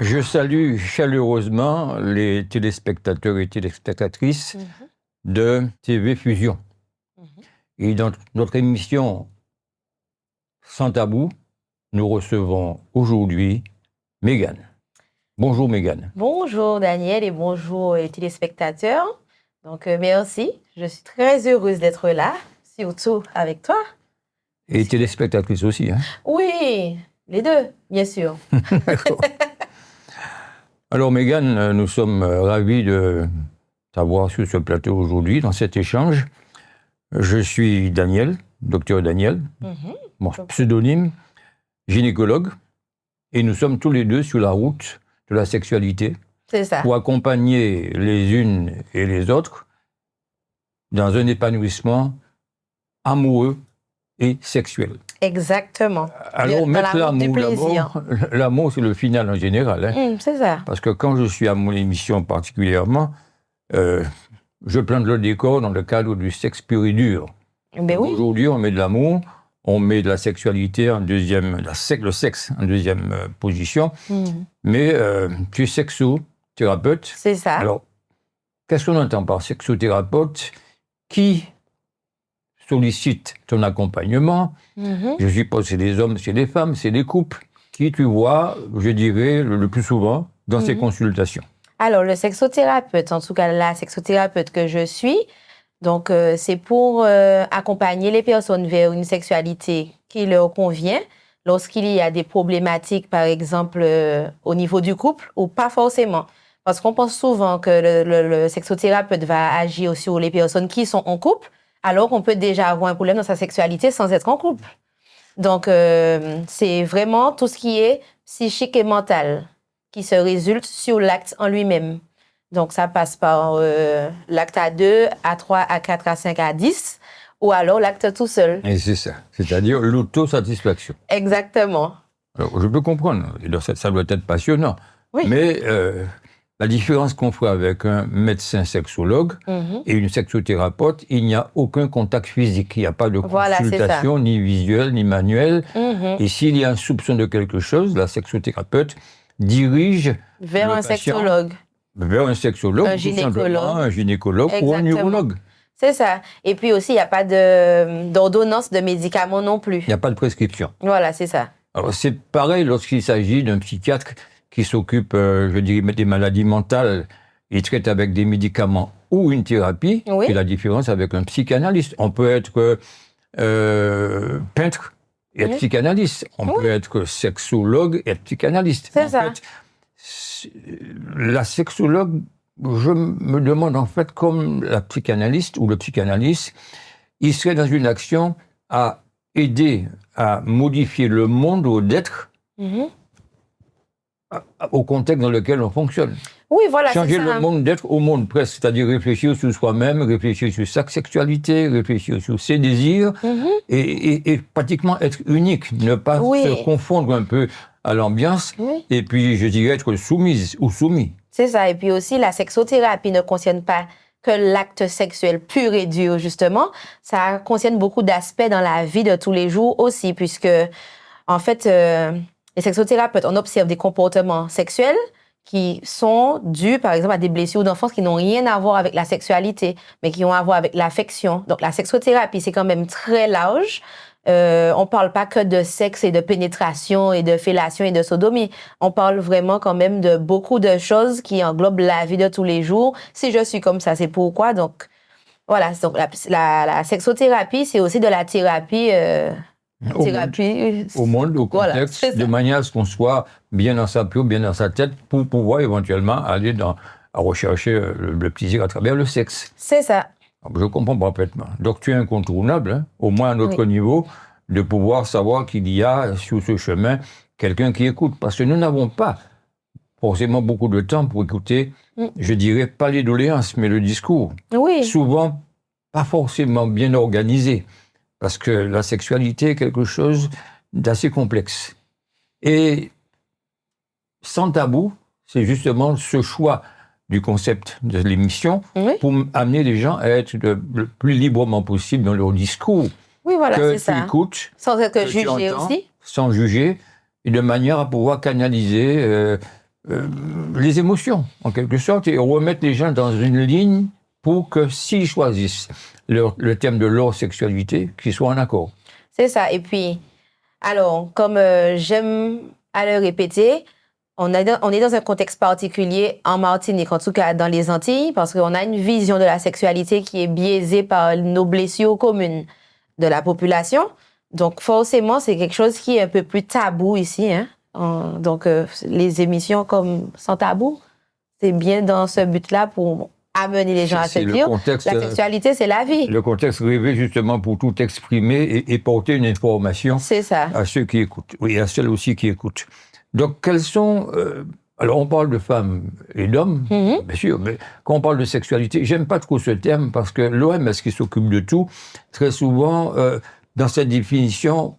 Je salue chaleureusement les téléspectateurs et téléspectatrices de TV Fusion. Et dans notre émission Sans Tabou, nous recevons aujourd'hui Mégane. Bonjour Mégane. Bonjour Daniel et bonjour les téléspectateurs. Donc merci, je suis très heureuse d'être là, surtout avec toi. Et téléspectatrices aussi, hein? Oui, les deux, bien sûr. Alors Mégane, nous sommes ravis de t'avoir sur ce plateau aujourd'hui, dans cet échange. Je suis Daniel, docteur Daniel, mon pseudonyme, gynécologue, et nous sommes tous les deux sur la route de la sexualité. C'est ça. Pour accompagner les unes et les autres dans un épanouissement amoureux et sexuel. Exactement. Alors, mettre l'amour d'abord, l'amour c'est le final en général. Hein. C'est ça. Parce que quand je suis à mon émission particulièrement, je plante le décor dans le cadre du sexe pur et dur. Ben oui. Aujourd'hui, on met de l'amour, on met de la sexualité en deuxième, le sexe en deuxième position. Mais tu es sexothérapeute. C'est ça. Alors, qu'est-ce qu'on entend par sexothérapeute? Qui sollicite ton accompagnement? Je suppose que c'est des hommes, c'est des femmes, c'est des couples. Qui tu vois, je dirais, le plus souvent dans ces consultations? Alors, le sexothérapeute, en tout cas la sexothérapeute que je suis, donc c'est pour accompagner les personnes vers une sexualité qui leur convient lorsqu'il y a des problématiques, par exemple, au niveau du couple, ou pas forcément. Parce qu'on pense souvent que le sexothérapeute va agir sur les personnes qui sont en couple, alors qu'on peut déjà avoir un problème dans sa sexualité sans être en couple. Donc, c'est vraiment tout ce qui est psychique et mental qui se résulte sur l'acte en lui-même. Donc, ça passe par l'acte à 2, à 3, à 4, à 5, à 10, ou alors l'acte tout seul. Et c'est ça, c'est-à-dire l'autosatisfaction. Exactement. Alors, je peux comprendre, ça doit être passionnant, oui. Mais la différence qu'on fait avec un médecin sexologue et une sexothérapeute, il n'y a aucun contact physique, il n'y a pas de consultation, ni visuelle, ni manuelle. Et s'il y a un soupçon de quelque chose, la sexothérapeute dirige vers un sexologue. Vers un sexologue, un gynécologue ou un urologue. C'est ça. Et puis aussi, il n'y a pas d'ordonnance de médicaments non plus. Il n'y a pas de prescription. Voilà, c'est ça. Alors, c'est pareil lorsqu'il s'agit d'un psychiatre qui s'occupe, je dirais, des maladies mentales. Il traite avec des médicaments ou une thérapie. Oui. Et la différence avec un psychanalyste. On peut être peintre et être psychanalyste. On peut être sexologue et être psychanalyste. C'est ça. Fait, la sexologue, je me demande en fait, comme la psychanalyste ou le psychanalyste, il serait dans une action à aider à modifier le monde ou d'être au contexte dans lequel on fonctionne. Oui, voilà, changer c'est ça. Le monde d'être au monde presque, c'est-à-dire réfléchir sur soi-même, réfléchir sur sa sexualité, réfléchir sur ses désirs et pratiquement être unique, ne pas se confondre un peu à l'ambiance et puis je dirais être soumise ou soumis. C'est ça, et puis aussi la sexothérapie ne concerne pas que l'acte sexuel pur et dur justement, ça concerne beaucoup d'aspects dans la vie de tous les jours aussi, puisque en fait les sexothérapeutes, on observe des comportements sexuels qui sont dus, par exemple, à des blessures d'enfance qui n'ont rien à voir avec la sexualité, mais qui ont à voir avec l'affection. Donc, la sexothérapie, c'est quand même très large. On parle pas que de sexe et de pénétration et de fellation et de sodomie. On parle vraiment quand même de beaucoup de choses qui englobent la vie de tous les jours. Si je suis comme ça, c'est pourquoi. Donc, voilà. Donc, la sexothérapie, c'est aussi de la thérapie... au monde, au contexte, voilà, de manière à ce qu'on soit bien dans sa peau, bien dans sa tête, pour pouvoir éventuellement aller à rechercher le plaisir à travers le sexe. C'est ça. Je comprends parfaitement. Donc tu es incontournable, hein, au moins à notre niveau, de pouvoir savoir qu'il y a sur ce chemin quelqu'un qui écoute. Parce que nous n'avons pas forcément beaucoup de temps pour écouter, je dirais pas les doléances, mais le discours. Oui. Souvent pas forcément bien organisé. Parce que la sexualité est quelque chose d'assez complexe. Et Sans Tabou, c'est justement ce choix du concept de l'émission pour amener les gens à être le plus librement possible dans leur discours. Oui, voilà, c'est ça. Que tu écoutes, sans être que jugé aussi. Sans juger, et de manière à pouvoir canaliser les émotions, en quelque sorte, et remettre les gens dans une ligne pour que s'ils choisissent le thème de leur sexualité, qu'ils soient en accord. C'est ça. Et puis, alors, comme j'aime à le répéter, on est dans un contexte particulier en Martinique, en tout cas dans les Antilles, parce qu'on a une vision de la sexualité qui est biaisée par nos blessures communes de la population. Donc, forcément, c'est quelque chose qui est un peu plus tabou ici, hein. Donc, les émissions comme Sans Tabou, c'est bien dans ce but-là pour amener les gens à se dire la sexualité, c'est la vie. Le contexte rêvé justement pour tout exprimer et porter une information à ceux qui écoutent. Oui, à celles aussi qui écoutent. Donc, quels sont... alors, on parle de femmes et d'hommes, bien sûr, mais quand on parle de sexualité, j'aime pas trop ce terme parce que l'OMS qui s'occupe de tout, très souvent, dans cette définition,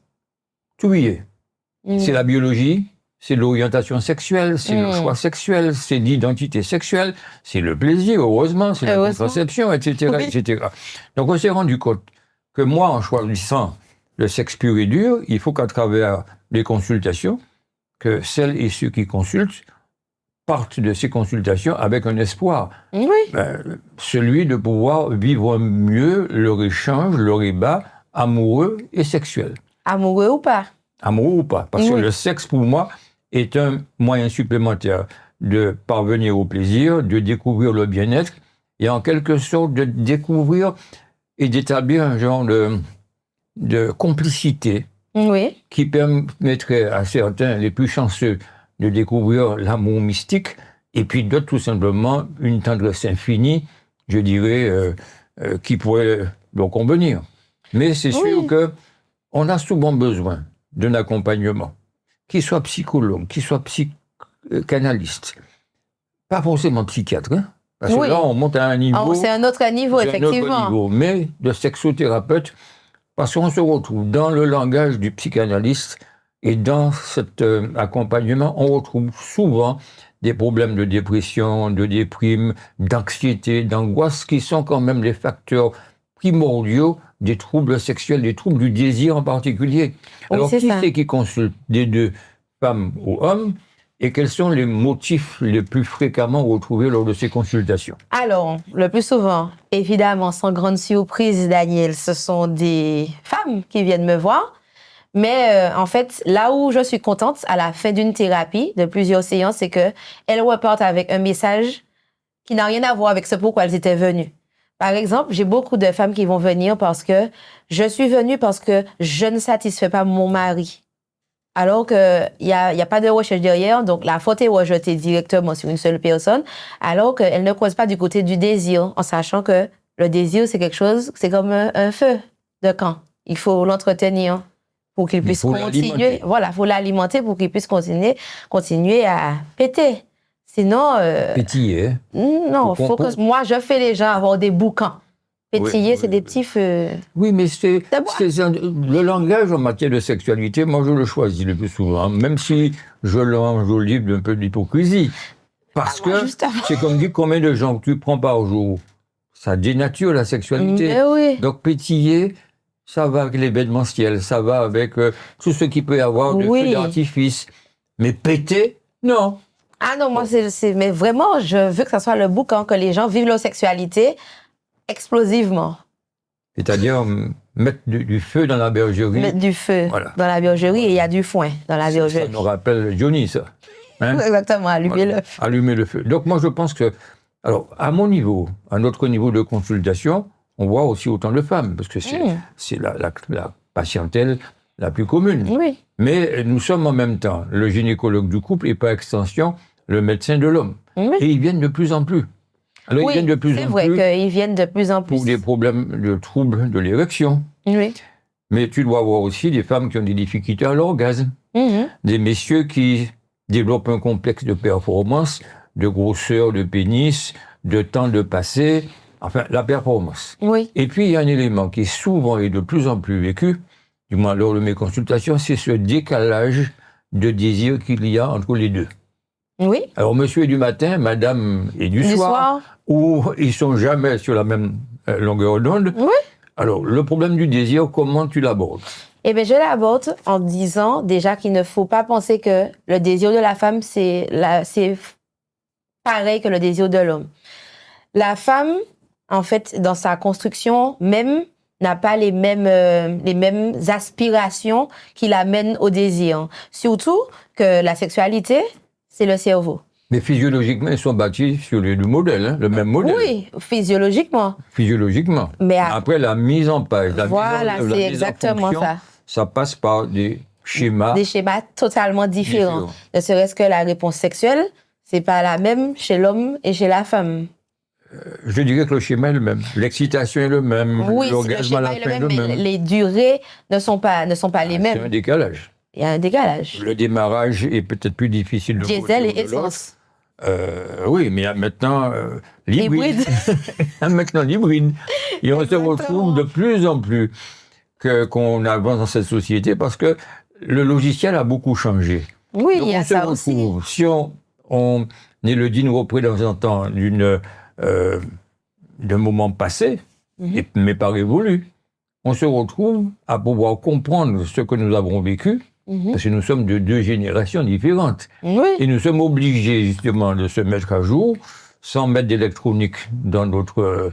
tout y est. C'est la biologie, c'est l'orientation sexuelle, c'est le choix sexuel, c'est l'identité sexuelle, c'est le plaisir, heureusement, c'est la contraception, etc., etc. Donc on s'est rendu compte que moi, en choisissant le sexe pur et dur, il faut qu'à travers les consultations, que celles et ceux qui consultent partent de ces consultations avec un espoir. Celui de pouvoir vivre mieux leur échange, leur débat amoureux et sexuel. Amoureux ou pas? Amoureux ou pas. Parce que le sexe, pour moi, est un moyen supplémentaire de parvenir au plaisir, de découvrir le bien-être et en quelque sorte de découvrir et d'établir un genre de complicité qui permettrait à certains, les plus chanceux, de découvrir l'amour mystique et puis d'autres, tout simplement, une tendresse infinie, je dirais, qui pourrait leur convenir. Mais c'est sûr qu'on a souvent besoin d'un accompagnement, qu'il soit psychologue, qu'il soit psychanalyste, pas forcément psychiatre, hein, parce que là, on monte à un niveau... c'est un autre niveau, effectivement. Mais de sexothérapeute, parce qu'on se retrouve dans le langage du psychanalyste et dans cet accompagnement, on retrouve souvent des problèmes de dépression, de déprime, d'anxiété, d'angoisse, qui sont quand même les facteurs primordiaux des troubles sexuels, des troubles du désir en particulier. Alors, qui c'est qui consulte des deux, femmes ou hommes, et quels sont les motifs les plus fréquemment retrouvés lors de ces consultations? Alors, le plus souvent, évidemment, sans grande surprise, Daniel, ce sont des femmes qui viennent me voir. Mais en fait, là où je suis contente, à la fin d'une thérapie, de plusieurs séances, c'est qu'elles repartent avec un message qui n'a rien à voir avec ce pourquoi elles étaient venues. Par exemple, j'ai beaucoup de femmes qui vont venir parce que je suis venue parce que je ne satisfais pas mon mari. Alors qu'il n'y a pas de recherche derrière, donc la faute est rejetée directement sur une seule personne, alors qu'elle ne cause pas du côté du désir, en sachant que le désir, c'est quelque chose, c'est comme un feu de camp. Il faut l'entretenir pour qu'il puisse continuer. Voilà, il faut l'alimenter pour qu'il puisse continuer à péter. Sinon... pétiller. Non, faut que moi, je fais les gens avoir des boucans. Pétiller, c'est des petits feux. Oui, mais le langage en matière de sexualité, moi, je le choisis le plus souvent, même si je l'enjolive d'un peu d'hypocrisie. Parce que c'est comme dire combien de gens que tu prends par jour. Ça dénature la sexualité. Donc, pétiller, ça va avec l'événementiel, ça va avec tout ce qui peut y avoir de feux d'artifice. Mais péter, non. Ah non, moi, mais vraiment, je veux que ça soit le boucan, que les gens vivent leur sexualité explosivement. C'est-à-dire mettre du feu dans la bergerie. Mettre du feu dans la bergerie et il y a du foin dans la bergerie. Ça nous rappelle Johnny, ça. Hein? Exactement, allumer le feu. Allumer le feu. Donc moi, je pense que, alors, à mon niveau, à notre niveau de consultation, on voit aussi autant de femmes, parce que c'est la patientèle la plus commune. Oui. Mais nous sommes en même temps le gynécologue du couple et par extension le médecin de l'homme. Oui. Et ils viennent de plus en plus. Alors, ils viennent de plus en plus. C'est vrai qu'ils viennent de plus en plus. Pour des problèmes de troubles de l'érection. Oui. Mais tu dois voir aussi des femmes qui ont des difficultés à l'orgasme. Des messieurs qui développent un complexe de performance, de grosseur de pénis, de temps de passer, enfin, la performance. Oui. Et puis, il y a un élément qui est souvent et de plus en plus vécu, du moins lors de mes consultations, c'est ce décalage de désir qu'il y a entre les deux. Oui. Alors, monsieur est du matin, madame est du soir, ou ils sont jamais sur la même longueur d'onde. Oui. Alors, le problème du désir, comment tu l'abordes? Eh bien, je l'aborde en disant déjà qu'il ne faut pas penser que le désir de la femme, c'est pareil que le désir de l'homme. La femme, en fait, dans sa construction même, n'a pas les mêmes aspirations qui l'amènent au désir. Surtout que la sexualité, c'est le cerveau. Mais physiologiquement, ils sont bâtis sur le modèle, hein, le même modèle. Oui, physiologiquement. Physiologiquement. Mais après, la mise en page, voilà, c'est exactement ça. Ça passe par des schémas. Des schémas totalement différents. Ne serait-ce que la réponse sexuelle, c'est pas la même chez l'homme et chez la femme. Je dirais que le schéma est le même. L'excitation est le même. Oui, l'orgasme à la fin est le même. Mais les durées ne sont pas les mêmes. C'est un décalage. Il y a un décalage. Le démarrage est peut-être plus difficile de diesel et essence. Oui, mais il y a maintenant l'hybride. Maintenant l'hybride. Et on se retrouve de plus en plus qu'on avance dans cette société parce que le logiciel a beaucoup changé. Oui, donc il y a ça aussi. Si on est le digne représentant d'un moment passé, mais pas révolu, on se retrouve à pouvoir comprendre ce que nous avons vécu, parce que nous sommes de deux générations différentes. Oui. Et nous sommes obligés justement de se mettre à jour, sans mettre d'électronique dans notre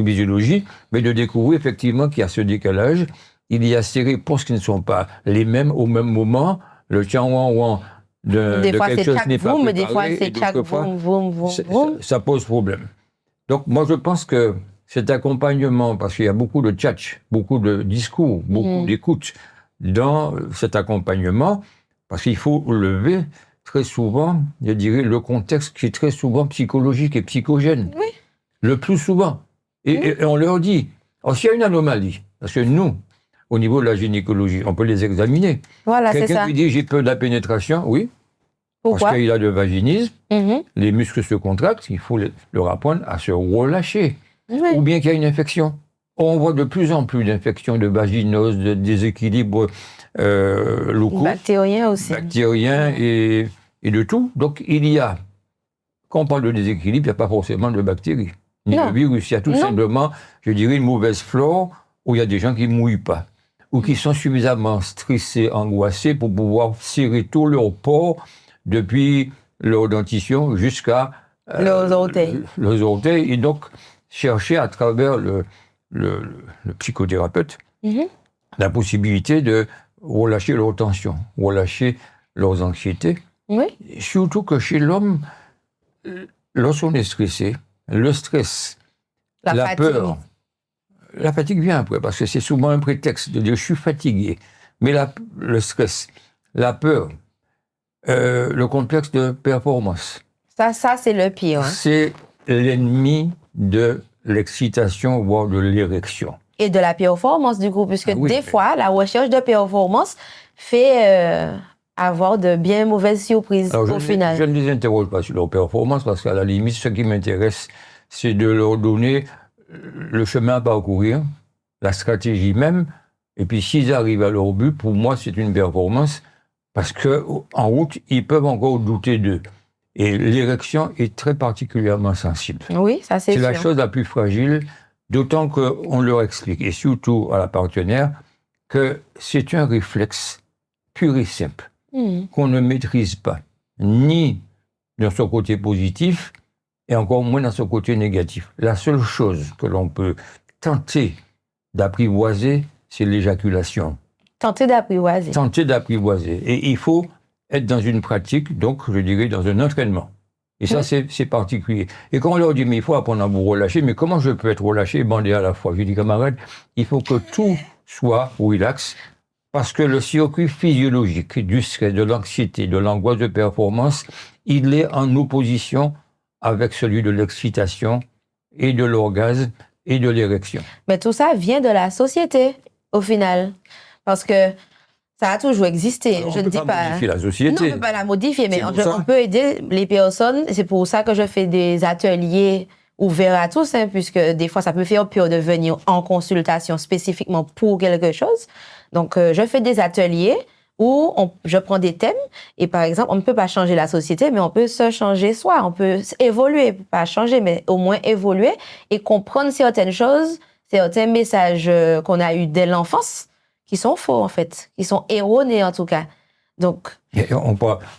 physiologie, mais de découvrir effectivement qu'il y a ce décalage. Il y a ces réponses qui ne sont pas les mêmes au même moment. Le tchang-ouan de quelque chose n'est pas préparé. Des fois, c'est tchac, boum. Ça pose problème. Donc, moi, je pense que cet accompagnement, parce qu'il y a beaucoup de tchatch, beaucoup de discours, beaucoup d'écoute dans cet accompagnement, parce qu'il faut lever très souvent, je dirais, le contexte qui est très souvent psychologique et psychogène. Oui. Le plus souvent. Et on leur dit, s'il y a une anomalie, parce que nous, au niveau de la gynécologie, on peut les examiner. Voilà, c'est ça. Quelqu'un qui dit, j'ai peur de la pénétration, oui. Pourquoi? Parce qu'il a le vaginisme, les muscles se contractent, il faut leur apprendre à se relâcher. Oui. Ou bien qu'il y a une infection. On voit de plus en plus d'infections, de vaginose, de déséquilibres locaux. Bactériens aussi. Bactériens et de tout. Donc, quand on parle de déséquilibre, il n'y a pas forcément de bactéries, ni de virus. Il y a tout simplement, je dirais, une mauvaise flore où il y a des gens qui ne mouillent pas, ou qui sont suffisamment stressés, angoissés pour pouvoir serrer tous leurs pores depuis leur dentition jusqu'à leurs orteils. Et donc, chercher à travers le psychothérapeute la possibilité de relâcher leurs tensions, relâcher leurs anxiétés. Oui. Et surtout que chez l'homme, lorsqu'on est stressé, le stress, la peur, la fatigue vient après, parce que c'est souvent un prétexte de dire je suis fatigué. Mais le stress, la peur, le complexe de performance. Ça c'est le pire. C'est l'ennemi de l'excitation, voire de l'érection. Et de la performance, du coup, puisque des fois, la recherche de performance fait avoir de bien mauvaises surprises au final. Je ne les interroge pas sur leur performance, parce qu'à la limite, ce qui m'intéresse, c'est de leur donner le chemin à parcourir, la stratégie même, et puis s'ils arrivent à leur but, pour moi, c'est une performance, parce qu'en route, ils peuvent encore douter d'eux. Et l'érection est très particulièrement sensible. Oui, ça c'est sûr. C'est la chose la plus fragile, d'autant qu'on leur explique, et surtout à la partenaire, que c'est un réflexe pur et simple, qu'on ne maîtrise pas, ni dans son côté positif, et encore moins dans son côté négatif. La seule chose que l'on peut tenter d'apprivoiser, c'est l'éjaculation. Tenter d'apprivoiser. Tenter d'apprivoiser. Et il faut être dans une pratique, donc je dirais dans un entraînement. Et ça, c'est particulier. Et quand on leur dit, mais il faut apprendre à vous relâcher, mais comment je peux être relâché et bandé à la fois? Je dis, camarade, il faut que tout soit relax, parce que le circuit physiologique du stress, de l'anxiété, de l'angoisse de performance, il est en opposition avec celui de l'excitation et de l'orgasme et de l'érection. Mais tout ça vient de la société, au final. Parce que ça a toujours existé. Alors, je ne dis pas. On ne peut pas modifier la société. Non, on ne peut pas la modifier, mais on peut aider les personnes. C'est pour ça que je fais des ateliers ouverts à tous, puisque des fois, ça peut faire peur de venir en consultation spécifiquement pour quelque chose. Donc, je fais des ateliers où je prends des thèmes et, par exemple, on ne peut pas changer la société, mais on peut se changer soi. On peut évoluer, pas changer, mais au moins évoluer et comprendre certaines choses, certains messages qu'on a eus dès l'enfance, qui sont faux, en fait, qui sont erronés, en tout cas. Donc,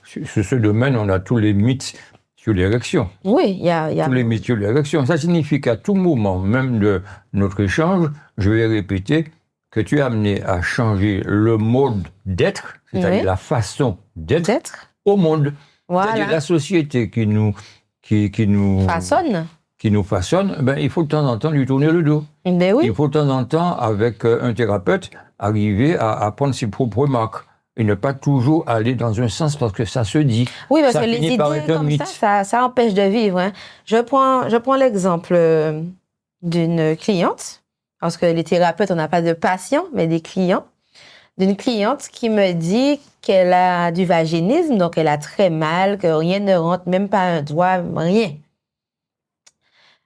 sur ce domaine, on a tous les mythes sur l'érection. oui, il y a... Tous les mythes sur l'érection. Ça signifie qu'à tout moment, même de notre échange, je vais répéter que tu es amené à changer le mode d'être, c'est-à-dire la façon d'être au monde. Voilà. C'est-à-dire la société qui nous façonne, ben, il faut de temps en temps lui tourner le dos. Ben oui. Il faut de temps en temps, avec un thérapeute, arriver à prendre ses propres remarques et ne pas toujours aller dans un sens parce que ça se dit. Oui, parce ça que les finit par idées être un comme mythe. ça empêche de vivre. Hein. Je prends l'exemple d'une cliente, parce que les thérapeutes, on n'a pas de patients, mais des clients. D'une cliente qui me dit qu'elle a du vaginisme, donc elle a très mal, que rien ne rentre, même pas un doigt, rien.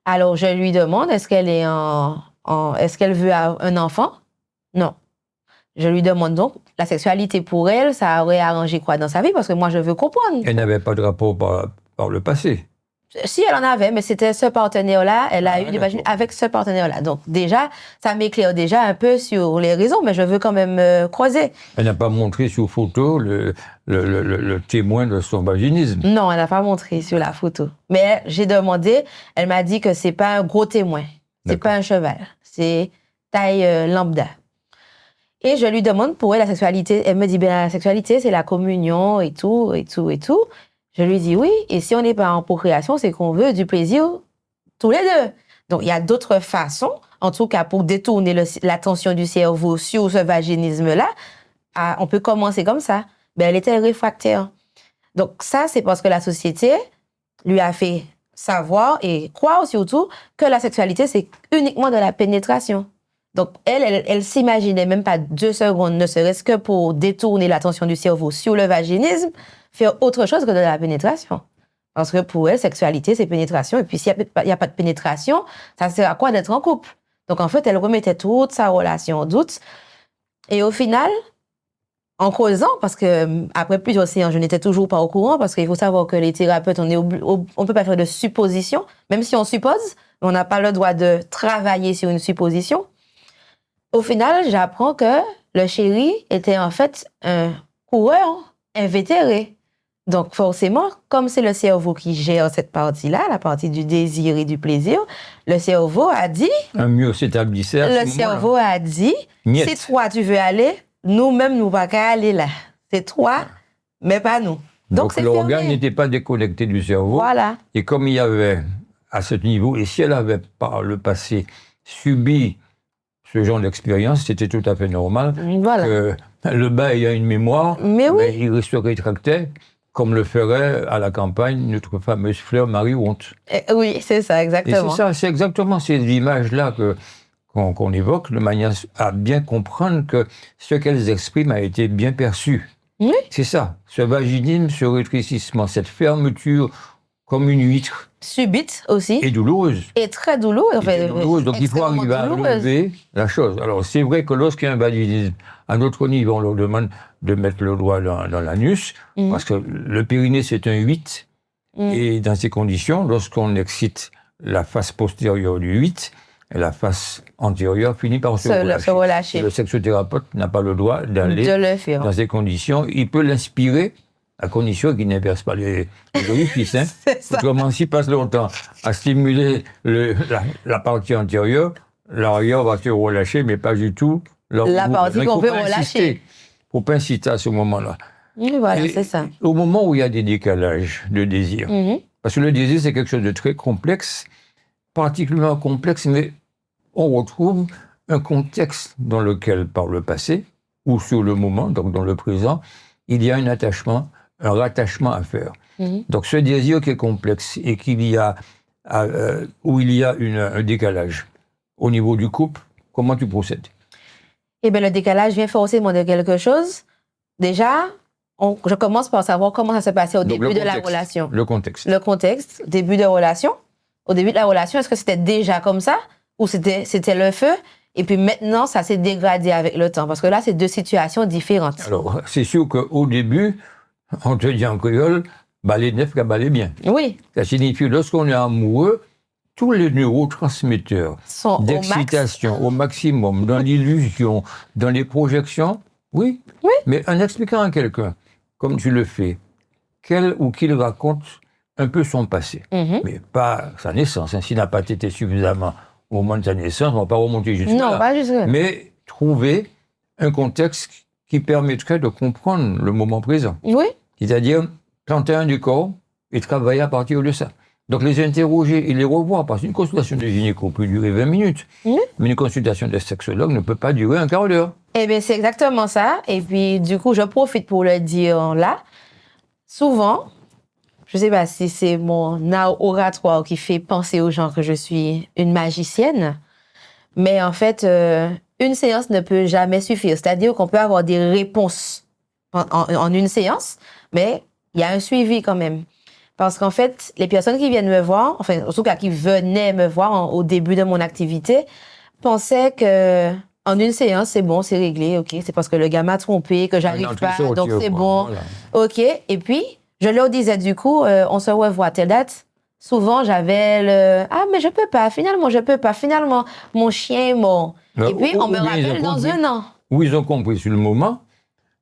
Alors, je lui demande, est-ce qu'elle est qu'elle veut un enfant? Non. Je lui demande donc, la sexualité pour elle, ça aurait arrangé quoi dans sa vie? Parce que moi, je veux comprendre. Elle n'avait pas de rapport par le passé. Si, elle en avait, mais c'était ce partenaire-là. Elle a eu des vaginismes avec ce partenaire-là. Donc, déjà, ça m'éclaire déjà un peu sur les raisons, mais je veux quand même creuser. Elle n'a pas montré sur photo le témoin de son vaginisme. Non, elle n'a pas montré sur la photo. Mais j'ai demandé, elle m'a dit que c'est pas un gros témoin. C'est pas un cheval. C'est taille lambda. Et je lui demande pour elle la sexualité. Elle me dit, ben la sexualité, c'est la communion et tout, et tout, et tout. Je lui dis oui, et si on n'est pas en procréation, c'est qu'on veut du plaisir tous les deux. Donc, il y a d'autres façons, en tout cas pour détourner l'attention du cerveau sur ce vaginisme-là. On peut commencer comme ça. Ben, elle était réfractaire. Donc, ça, c'est parce que la société lui a fait savoir et croire surtout que la sexualité, c'est uniquement de la pénétration. Donc, elle s'imaginait même pas 2 secondes, ne serait-ce que pour détourner l'attention du cerveau sur le vaginisme, faire autre chose que de la pénétration. Parce que pour elle, sexualité, c'est pénétration. Et puis, s'il n'y a pas de pénétration, ça sert à quoi d'être en couple? Donc, en fait, elle remettait toute sa relation en doute. Et au final, en creusant, parce que après plusieurs séances, je n'étais toujours pas au courant, parce qu'il faut savoir que les thérapeutes, on ne peut pas faire de supposition, même si on suppose, on n'a pas le droit de travailler sur une supposition. Au final, j'apprends que le chéri était en fait un coureur invétéré. Donc forcément, comme c'est le cerveau qui gère cette partie-là, la partie du désir et du plaisir, le cerveau a dit... Un myocète s'établissait à ce moment-là. Le cerveau a dit, Niet. si toi tu veux aller, nous-mêmes, nous ne pouvons pas aller là. C'est toi, mais pas nous. Donc l'organe n'était pas déconnecté du cerveau. Voilà. Et comme il y avait à ce niveau, et si elle avait par le passé subi ce genre d'expérience, c'était tout à fait normal que le bas ayant une mémoire, mais oui. Il se rétractait, comme le ferait à la campagne notre fameuse fleur Marie-Honte. Oui, c'est ça, exactement. Et c'est ça, c'est exactement ces images-là qu'on évoque de manière à bien comprendre que ce qu'elles expriment a été bien perçu. Oui. C'est ça, ce vaginisme, ce rétrécissement, cette fermeture comme une huître. Subite aussi. Et douloureuse. Et très douloureuse. Donc il faut arriver à lever la chose. Alors c'est vrai que lorsqu'il y a un vaginisme, à notre niveau, on leur demande de mettre le doigt dans l'anus, parce que le périnée c'est un 8, et dans ces conditions, lorsqu'on excite la face postérieure du 8, la face antérieure finit par se relâcher. Le sexothérapeute n'a pas le droit d'aller dans ces conditions. Il peut l'inspirer, à condition qu'il n'inverse pas les orifices. Hein. Autrement, s'il passe longtemps à stimuler la partie antérieure, l'arrière va se relâcher, mais pas du tout la partie qu'on veut relâcher. Il ne faut pas insister à ce moment-là. Oui, voilà, c'est ça. Au moment où il y a des décalages de désir, parce que le désir, c'est quelque chose de très complexe, particulièrement complexe, mais on retrouve un contexte dans lequel, par le passé, ou sur le moment, donc dans le présent, il y a un attachement, un rattachement à faire. Donc ce désir qui est complexe et où il y a un décalage au niveau du couple, comment tu procèdes? Eh bien, le décalage vient forcément de quelque chose. Déjà, je commence par savoir comment ça se passait au début de la relation. Le contexte. Le contexte, début de relation. Au début de la relation, est-ce que c'était déjà comme ça ou c'était le feu? Et puis maintenant, ça s'est dégradé avec le temps. Parce que là, c'est 2 situations différentes. Alors, c'est sûr qu'au début, on te dit en créole, balai neuf qu'à balai bien. Oui. Ça signifie, lorsqu'on est amoureux, tous les neurotransmetteurs Sont d'excitation au maximum, dans l'illusion, dans les projections, oui. Mais en expliquant à quelqu'un, comme tu le fais, qu'elle ou qu'il raconte un peu son passé, mais pas sa naissance. S'il n'a pas été suffisamment au moment de sa naissance, on ne va pas remonter jusque-là. Non, pas jusque-là. Mais trouver un contexte qui permettrait de comprendre le moment présent. Oui. C'est-à-dire planter un décor et travailler à partir de ça. Donc les interroger et les revoir, parce qu'une consultation de gynéco peut durer 20 minutes, mais une consultation de sexologue ne peut pas durer un quart d'heure. Eh bien, c'est exactement ça. Et puis, du coup, je profite pour le dire là. Souvent, je ne sais pas si c'est mon art oratoire qui fait penser aux gens que je suis une magicienne, mais en fait, une séance ne peut jamais suffire. C'est-à-dire qu'on peut avoir des réponses en une séance, mais il y a un suivi quand même. Parce qu'en fait, les personnes qui viennent me voir, enfin, en tout cas qui venaient me voir au début de mon activité, pensaient que en une séance, c'est bon, c'est réglé, ok, c'est parce que le gars m'a trompé, que j'arrive pas, donc c'est bon, voilà. Ok. Et puis, je leur disais du coup, on se revoit à telle date. Souvent, j'avais le « Ah, mais je peux pas, finalement, mon chien est mort. » Et puis, on me rappelle dans un an. Ou ils ont compris sur le moment,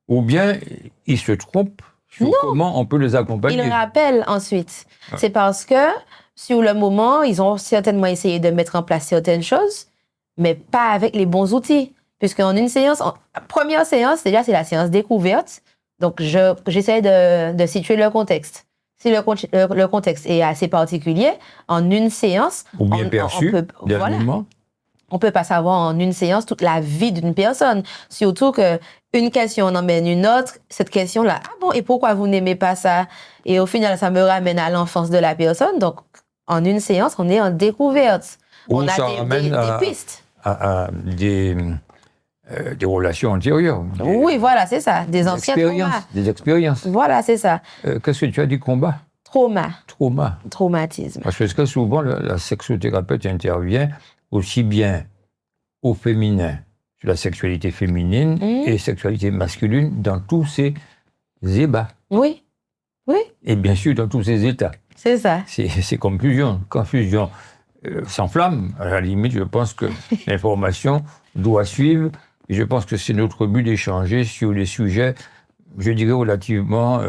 ou bien ils se trompent sur comment on peut les accompagner. Ils rappellent ensuite. C'est parce que, sur le moment, ils ont certainement essayé de mettre en place certaines choses, mais pas avec les bons outils. Puisqu'en une séance, première séance, déjà, c'est la séance découverte. Donc, j'essaie de situer le contexte. Si le contexte est assez particulier, en une séance... Ou bien perçu, dernièrement. On ne peut pas savoir en une séance toute la vie d'une personne. Surtout qu'une question en emmène une autre. Cette question-là, ah bon, et pourquoi vous n'aimez pas ça? Et au final, ça me ramène à l'enfance de la personne. Donc, en une séance, on est en découverte. On a des pistes. À des relations antérieures. Oui, voilà, c'est ça. Des anciennes traumas. Des expériences. Voilà, c'est ça. Qu'est-ce que tu as dit, combat? Trauma. Traumatisme. Parce que très souvent, la sexothérapeute intervient aussi bien au féminin, sur la sexualité féminine et sexualité masculine, dans tous ces ébats. Oui. Et bien sûr, dans tous ces états. C'est ça. C'est comme fusion. Quand fusion s'enflamme, à la limite, je pense que l'information doit suivre. Et je pense que c'est notre but d'échanger sur des sujets, je dirais, relativement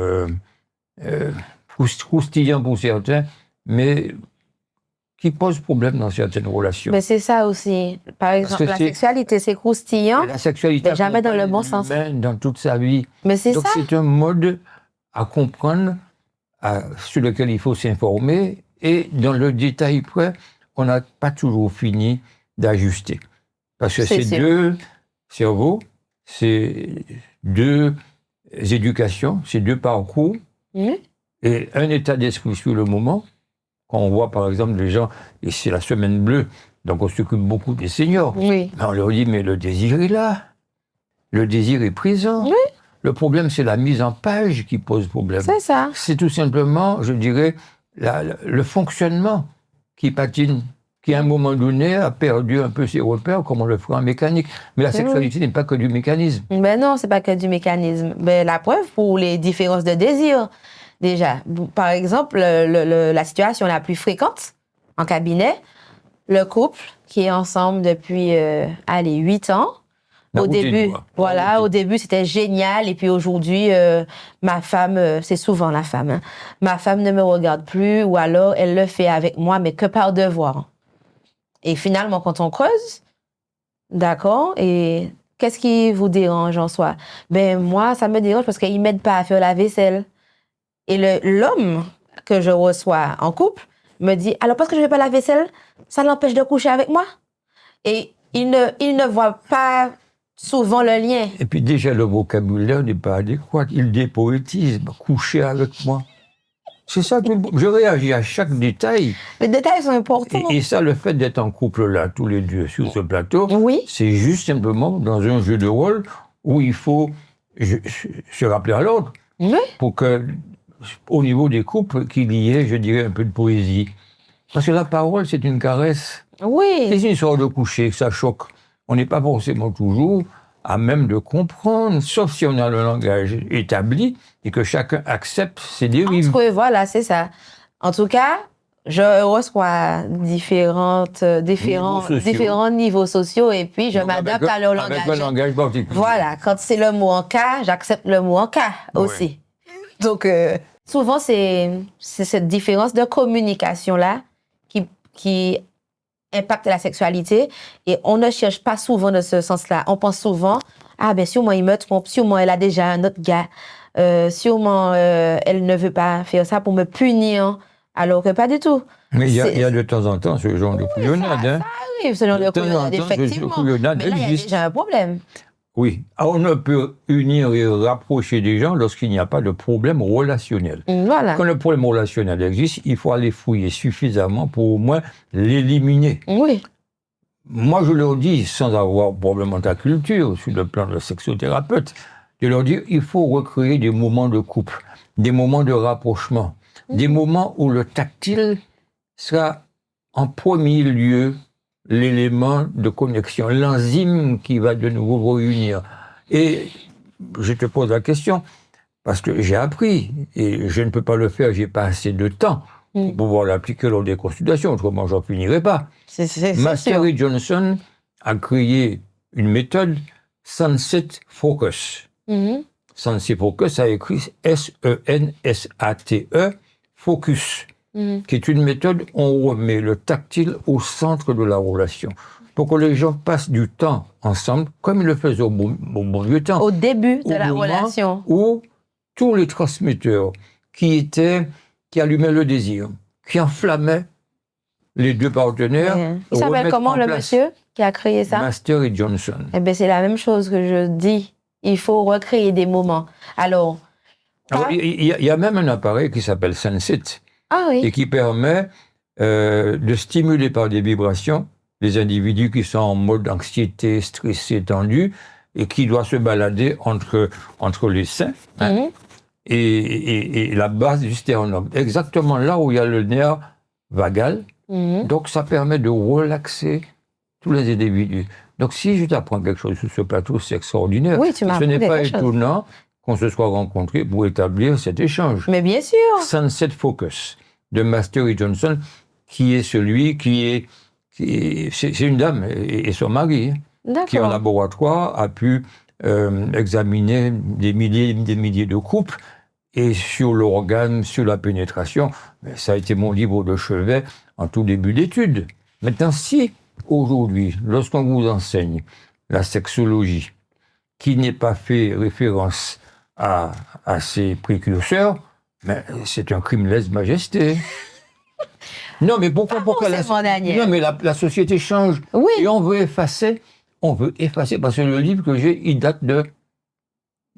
croustillants pour certains, mais qui posent problème dans certaines relations. Mais c'est ça aussi. Par exemple, la sexualité, c'est croustillant, la sexualité, mais jamais dans le bon sens. Dans toute sa vie. Mais c'est donc, c'est un mode à comprendre, sur lequel il faut s'informer, et dans le détail près, on n'a pas toujours fini d'ajuster. Parce que c'est deux cerveaux, c'est deux éducations, c'est deux parcours, et un état d'esprit sur le moment. Quand on voit par exemple les gens, et c'est la semaine bleue, donc on s'occupe beaucoup des seniors, on leur dit mais le désir est là, le désir est présent. Le problème c'est la mise en page qui pose problème. C'est ça. C'est tout simplement, je dirais, le fonctionnement qui patine, qui à un moment donné a perdu un peu ses repères, comme on le ferait en mécanique. Mais la sexualité n'est pas que du mécanisme. Ben non, c'est pas que du mécanisme. Ben, la preuve pour les différences de désir. Déjà, par exemple, la situation la plus fréquente en cabinet, le couple qui est ensemble depuis 8 ans. Au début, c'était génial. Et puis aujourd'hui, ma femme, c'est souvent la femme, hein, ma femme ne me regarde plus, ou alors elle le fait avec moi, mais que par devoir. Et finalement, quand on creuse, d'accord, et qu'est-ce qui vous dérange en soi? Ben moi, ça me dérange parce qu'il ne m'aide pas à faire la vaisselle. Et l'homme que je reçois en couple me dit, alors parce que je ne fais pas la vaisselle, ça l'empêche de coucher avec moi? Et il ne voit pas souvent le lien. Et puis déjà, le vocabulaire n'est pas adéquat. Il dépoétise, coucher avec moi. C'est ça, je réagis à chaque détail. Les détails sont importants. Et ça, le fait d'être en couple là, tous les deux, sur ce plateau, c'est juste simplement dans un jeu de rôle où il faut se rappeler à l'autre. Pour que, au niveau des couples, qu'il y ait, je dirais, un peu de poésie. Parce que la parole, c'est une caresse. C'est une histoire de coucher, que ça choque. On n'est pas forcément toujours à même de comprendre, sauf si on a le langage établi et que chacun accepte ses dérives. Voilà, c'est ça. En tout cas, je reçois différents niveaux sociaux et puis je m'adapte à leur langage. Avec un langage particulier. Voilà, quand c'est le mot en cas, j'accepte le mot en cas aussi. Donc, souvent, c'est cette différence de communication-là qui impacte la sexualité et on ne cherche pas souvent dans ce sens-là. On pense souvent, ah ben sûrement il me trompe, sûrement elle a déjà un autre gars, sûrement elle ne veut pas faire ça pour me punir, alors que pas du tout. Mais il y a de temps en temps ce genre de couillonnade. Ça arrive, ce genre de couillonnade, effectivement. Mais là, il y a déjà un problème. Oui, on ne peut unir et rapprocher des gens lorsqu'il n'y a pas de problème relationnel. Voilà. Quand le problème relationnel existe, il faut aller fouiller suffisamment pour au moins l'éliminer. Oui. Moi, je leur dis, sans avoir probablement ta culture, sur le plan de sexothérapeute, je leur dis, il faut recréer des moments de couple, des moments de rapprochement, des moments où le tactile sera en premier lieu l'élément de connexion, l'enzyme qui va de nouveau vous réunir. Et je te pose la question, parce que j'ai appris, et je ne peux pas le faire, j'ai pas assez de temps pour pouvoir l'appliquer lors des consultations, autrement j'en finirai pas. Master et Johnson a créé une méthode Sunset Focus. Sunset Focus a écrit S-E-N-S-A-T-E, Focus. Qui est une méthode où on remet le tactile au centre de la relation. Pour que les gens passent du temps ensemble, comme ils le faisaient au bon vieux temps. Au début de la relation. Où tous les transmetteurs qui allumaient le désir, qui enflammaient les deux partenaires. Il s'appelle comment le monsieur qui a créé ça? Master et Johnson. Eh bien, c'est la même chose que je dis. Il faut recréer des moments. Alors il y a même un appareil qui s'appelle Sunset. Ah oui. Et qui permet de stimuler par des vibrations les individus qui sont en mode anxiété, stressé, tendu, et qui doivent se balader entre les seins et la base du sternum. Exactement là où il y a le nerf vagal. Donc ça permet de relaxer tous les individus. Donc si je t'apprends quelque chose sur ce plateau, c'est extraordinaire. Oui, tu m'as Ce n'est pas étonnant qu'on se soit rencontrés pour établir cet échange. Mais bien sûr. Sunset Focus de Master et Johnson, qui est celui c'est une dame et son mari, qui en laboratoire a pu examiner des milliers de couples, et sur l'organe, sur la pénétration, ça a été mon livre de chevet en tout début d'études. Maintenant, si aujourd'hui, lorsqu'on vous enseigne la sexologie, qui n'est pas fait référence à ses précurseurs, mais c'est un crime lèse-majesté. Non, mais pourquoi non, mais la société change. Oui. Et on veut effacer, parce que le livre que j'ai, il date de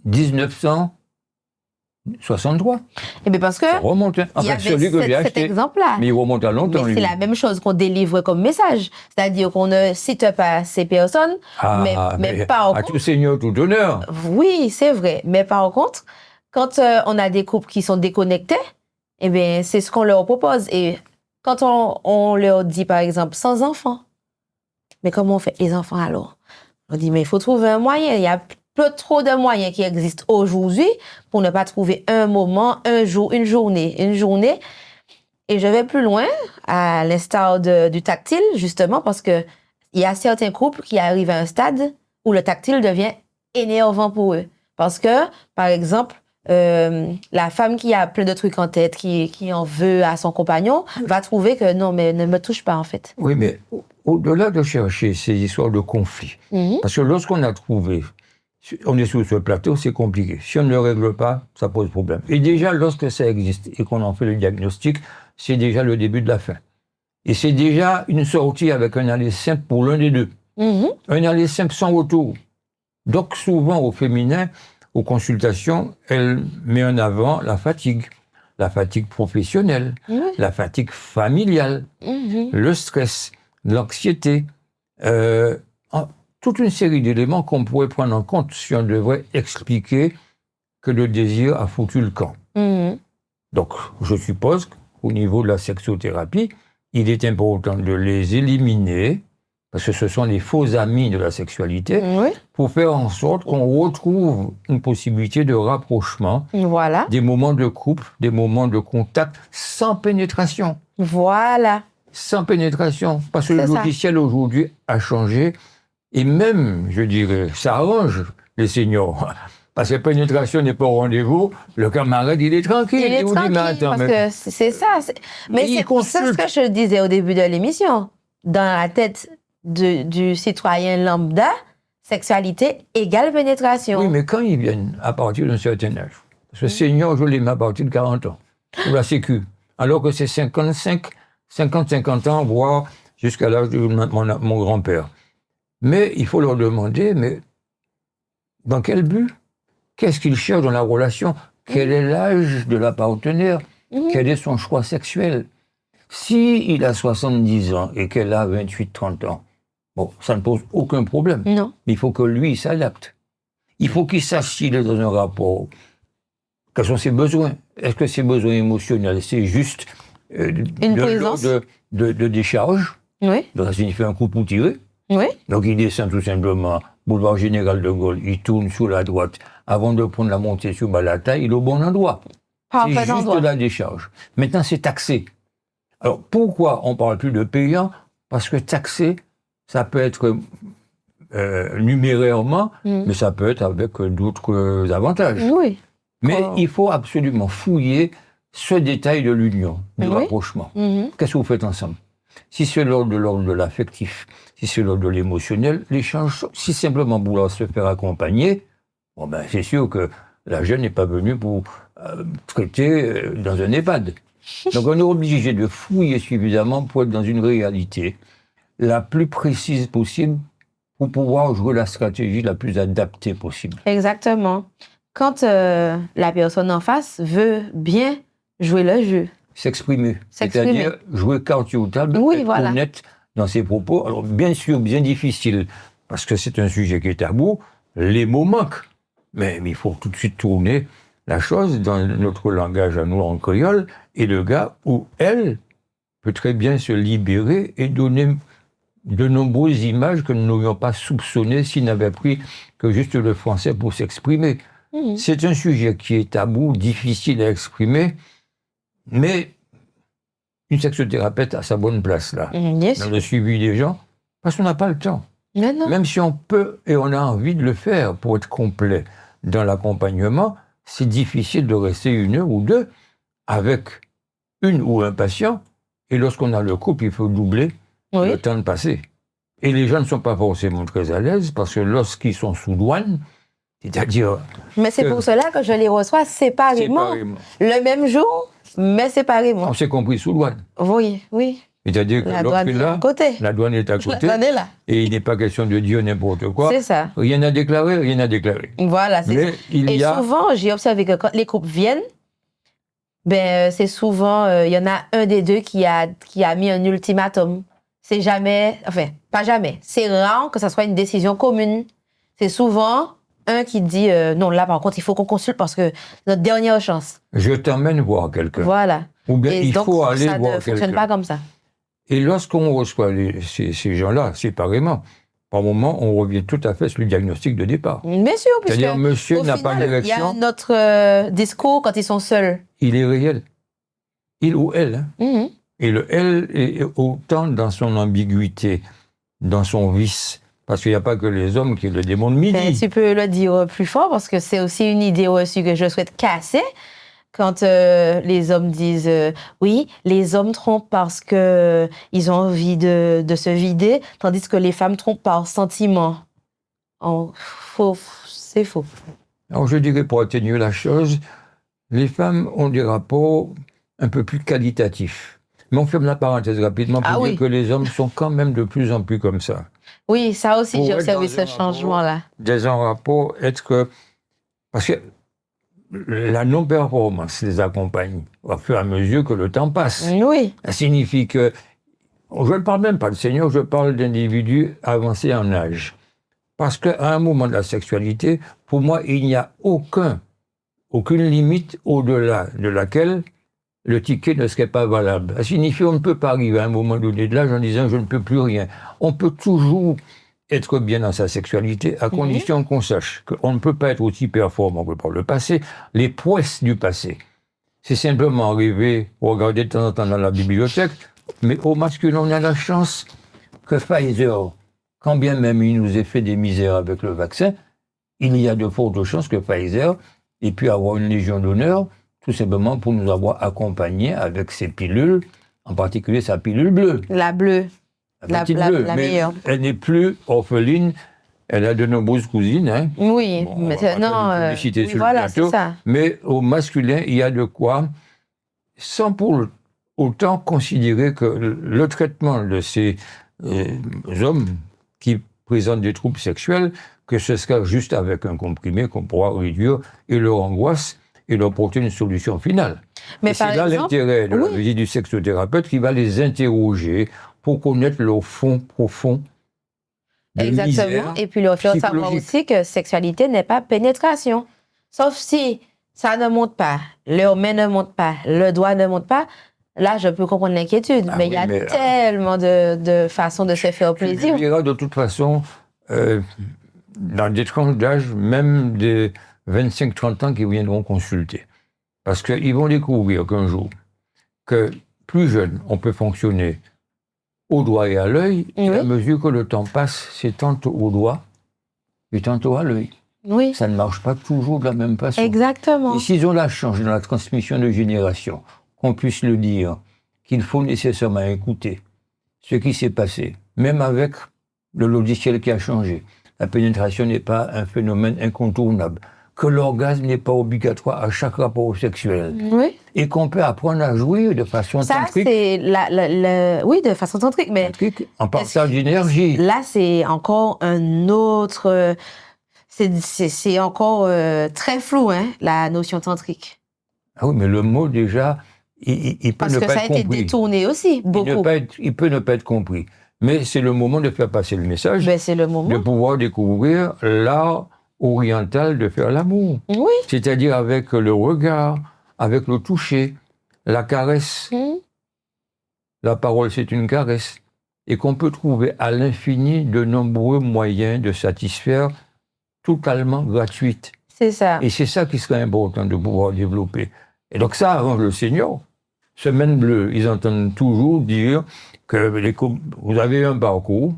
1963. Eh bien, parce que ça remonte. Enfin, celui que j'ai acheté, cet exemple-là. mais il remonte à longtemps. Mais c'est la même chose qu'on délivre comme message. C'est-à-dire qu'on ne cite pas ces personnes, mais par contre... À tout seigneur, tout honneur. Oui, c'est vrai. Mais par contre, quand on a des couples qui sont déconnectés, eh bien, c'est ce qu'on leur propose. Et quand on leur dit, par exemple, sans enfants, mais comment on fait les enfants alors? On dit, mais il faut trouver un moyen. Il y a peu trop de moyens qui existent aujourd'hui pour ne pas trouver un moment, un jour, une journée. Et je vais plus loin, à l'instar du tactile, justement, parce que il y a certains couples qui arrivent à un stade où le tactile devient énervant pour eux. Parce que, par exemple, la femme qui a plein de trucs en tête, qui en veut à son compagnon, va trouver que non, mais ne me touche pas, en fait. Oui, mais au-delà de chercher ces histoires de conflits, parce que lorsqu'on a trouvé, on est sur ce plateau, c'est compliqué. Si on ne le règle pas, ça pose problème. Et déjà, lorsque ça existe et qu'on en fait le diagnostic, c'est déjà le début de la fin. Et c'est déjà une sortie avec un aller simple pour l'un des deux. Un aller simple sans retour. Donc, souvent, au féminin, aux consultations, elle met en avant la fatigue professionnelle, la fatigue familiale, le stress, l'anxiété, toute une série d'éléments qu'on pourrait prendre en compte si on devrait expliquer que le désir a foutu le camp. Donc, je suppose qu'au niveau de la sexothérapie, il est important de les éliminer, parce que ce sont les faux amis de la sexualité, Oui. pour faire en sorte qu'on retrouve une possibilité de rapprochement, Voilà. des moments de couple, des moments de contact sans pénétration. Voilà. Sans pénétration. Parce que le C'est ça. logiciel aujourd'hui a changé et même, je dirais, ça arrange les seniors. Parce que la pénétration n'est pas au rendez-vous, le camarade, il est tranquille. Il est vous dit, tranquille, mais attends, parce mais que c'est ça. Mais il c'est ce que je disais au début de l'émission. Dans la tête du citoyen lambda, sexualité égale pénétration. oui, mais quand ils viennent à partir d'un certain âge, parce que senior, je les mets à partir de 40 ans, pour la Sécu, alors que c'est 50 ans, voire jusqu'à l'âge de mon grand-père. Mais il faut leur demander, mais dans quel but? Qu'est-ce qu'ils cherchent dans la relation? Quel est l'âge de la partenaire? Quel est son choix sexuel? Si il a 70 ans et qu'elle a 28-30 ans, bon, ça ne pose aucun problème. Non. Mais il faut que lui, il s'adapte. Il faut qu'il sache s'il est dans un rapport. Quels sont ses besoins? Est-ce que ses besoins émotionnels, c'est juste Une présence. de décharge? Oui. Donc, ça signifie un coup pour tirer. Oui. Donc, il descend tout simplement, boulevard Général de Gaulle, il tourne sur la droite. Avant de prendre la montée sur Balata, il est au bon endroit. Parfait C'est juste endroit. de la décharge. Maintenant, c'est taxé. Alors, pourquoi on ne parle plus de payant? Parce que taxé, ça peut être numérairement, mais ça peut être avec d'autres avantages. Oui. Mais il faut absolument fouiller ce détail de l'union, du rapprochement. Qu'est-ce que vous faites ensemble? Si c'est de l'ordre de l'affectif, si c'est de l'ordre de l'émotionnel, l'échange, si simplement vouloir se faire accompagner, bon ben, c'est sûr que la jeune n'est pas venue pour traiter dans un EHPAD. Donc on est obligé de fouiller suffisamment pour être dans une réalité la plus précise possible pour pouvoir jouer la stratégie la plus adaptée possible. Exactement. Quand la personne en face veut bien jouer le jeu. S'exprimer. C'est-à-dire jouer carte sur table, être honnête dans ses propos. Alors bien sûr, bien difficile, parce que c'est un sujet qui est tabou, les mots manquent. Mais il faut tout de suite tourner la chose dans notre langage à nous en créole, et le gars ou elle peut très bien se libérer et donner de nombreuses images que nous n'aurions pas soupçonnées s'il n'avait pris que juste le français pour s'exprimer. C'est un sujet qui est tabou, difficile à exprimer, mais une sexothérapeute a sa bonne place là, dans le suivi des gens, parce qu'on n'a pas le temps. Non. Même si on peut et on a envie de le faire pour être complet dans l'accompagnement, c'est difficile de rester 1 heure ou 2 avec une ou un patient, et lorsqu'on a le couple, il faut doubler le temps de passer. Et les gens ne sont pas forcément très à l'aise, parce que lorsqu'ils sont sous douane, c'est-à-dire... Mais c'est pour cela que je les reçois séparément. Le même jour, mais séparément. On s'est compris sous douane. Oui. C'est-à-dire que l'autre est là, la douane est à côté, et il n'est pas question de dire n'importe quoi. C'est ça. Rien à déclarer, rien à déclarer. Voilà, c'est ça. Et souvent, j'ai observé que quand les couples viennent, ben, c'est souvent, il y en a un des deux qui a mis un ultimatum. C'est jamais, enfin, pas jamais, c'est rare que ça soit une décision commune. C'est souvent un qui dit non, là par contre, il faut qu'on consulte parce que c'est notre dernière chance. Je t'emmène voir quelqu'un. Voilà. Ou bien et il donc, faut aller ça voir ne quelqu'un. fonctionne pas comme ça. Et lorsqu'on reçoit ces gens-là séparément, par moment, on revient tout à fait sur le diagnostic de départ. Bien sûr, puisque c'est-à-dire, monsieur n'a pas d'érection. Il y a un autre discours quand ils sont seuls. Il est réel. Il ou elle. Hein. Et le elle est autant dans son ambiguïté, dans son vice. Parce qu'il n'y a pas que les hommes qui le démon de midi. Ben, tu peux le dire plus fort, parce que c'est aussi une idée reçue que je souhaite casser. Quand les hommes disent oui, les hommes trompent parce que ils ont envie de se vider, tandis que les femmes trompent par sentiment. C'est faux. Alors je dirais, pour atténuer la chose, les femmes ont des rapports un peu plus qualitatifs. Mais on ferme la parenthèse rapidement pour dire que les hommes sont quand même de plus en plus comme ça. Oui, ça aussi, j'ai observé ce changement-là. Dans un rapport, parce que la non-performance les accompagne au fur et à mesure que le temps passe. Oui. Ça signifie que, je ne parle même pas de seniors, je parle d'individus avancés en âge. Parce qu'à un moment de la sexualité, pour moi, il n'y a aucune limite au-delà de laquelle le ticket ne serait pas valable. Ça signifie qu'on ne peut pas arriver à un moment donné de l'âge en disant je ne peux plus rien. On peut toujours être bien dans sa sexualité à condition qu'on sache qu'on ne peut pas être aussi performant que par le passé. Les prouesses du passé, c'est simplement arriver, regarder de temps en temps dans la bibliothèque, mais au masculin, on a la chance que Pfizer, quand bien même il nous ait fait des misères avec le vaccin, il y a de fortes chances que Pfizer ait pu avoir une légion d'honneur, tout simplement pour nous avoir accompagnés avec ses pilules, en particulier sa pilule bleue. La bleue. La meilleure. Elle n'est plus orpheline, elle a de nombreuses cousines. Hein. Oui, bon, maintenant, oui, voilà, c'est ça. Mais au masculin, il y a de quoi, sans pour autant considérer que le traitement de ces hommes qui présentent des troubles sexuels, que ce sera juste avec un comprimé qu'on pourra réduire et leur angoisse et leur porter une solution finale. Mais c'est là l'intérêt de la visite du sexothérapeute qui va les interroger pour connaître leur fond profond. Exactement. Et puis leur faire savoir aussi que sexualité n'est pas pénétration. Sauf si ça ne monte pas, leur main ne monte pas, le doigt ne monte pas, là je peux comprendre l'inquiétude. Mais il y a tellement de façons de se faire plaisir. Il y aura de toute façon, dans des tranches d'âge, même des 25-30 ans qui viendront consulter. Parce qu'ils vont découvrir qu'un jour, que plus jeune, on peut fonctionner au doigt et à l'œil, et à mesure que le temps passe, c'est tantôt au doigt et tantôt à l'œil. Oui. Ça ne marche pas toujours de la même façon. Exactement. Et s'ils ont la chance dans la transmission de génération, qu'on puisse le dire, qu'il faut nécessairement écouter ce qui s'est passé, même avec le logiciel qui a changé. La pénétration n'est pas un phénomène incontournable, que l'orgasme n'est pas obligatoire à chaque rapport sexuel. Oui. Et qu'on peut apprendre à jouir de façon tantrique. Ça, c'est oui, de façon tantrique, mais... Tantrique, en partage d'énergie. Là, c'est encore un autre... C'est encore très flou, hein, la notion tantrique. Ah oui, mais le mot, déjà, il peut Parce ne que pas ça a être été compris. détourné aussi, beaucoup. Il peut ne pas être compris. Mais c'est le moment de faire passer le message. Ben, c'est le moment. De pouvoir découvrir l'art oriental de faire l'amour. Oui. C'est-à-dire avec le regard, avec le toucher, la caresse. La parole, c'est une caresse. Et qu'on peut trouver à l'infini de nombreux moyens de satisfaire totalement gratuite. C'est ça. Et c'est ça qui serait important de pouvoir développer. Et donc ça arrange le senior. Semaine bleue, ils entendent toujours dire que vous avez un parcours.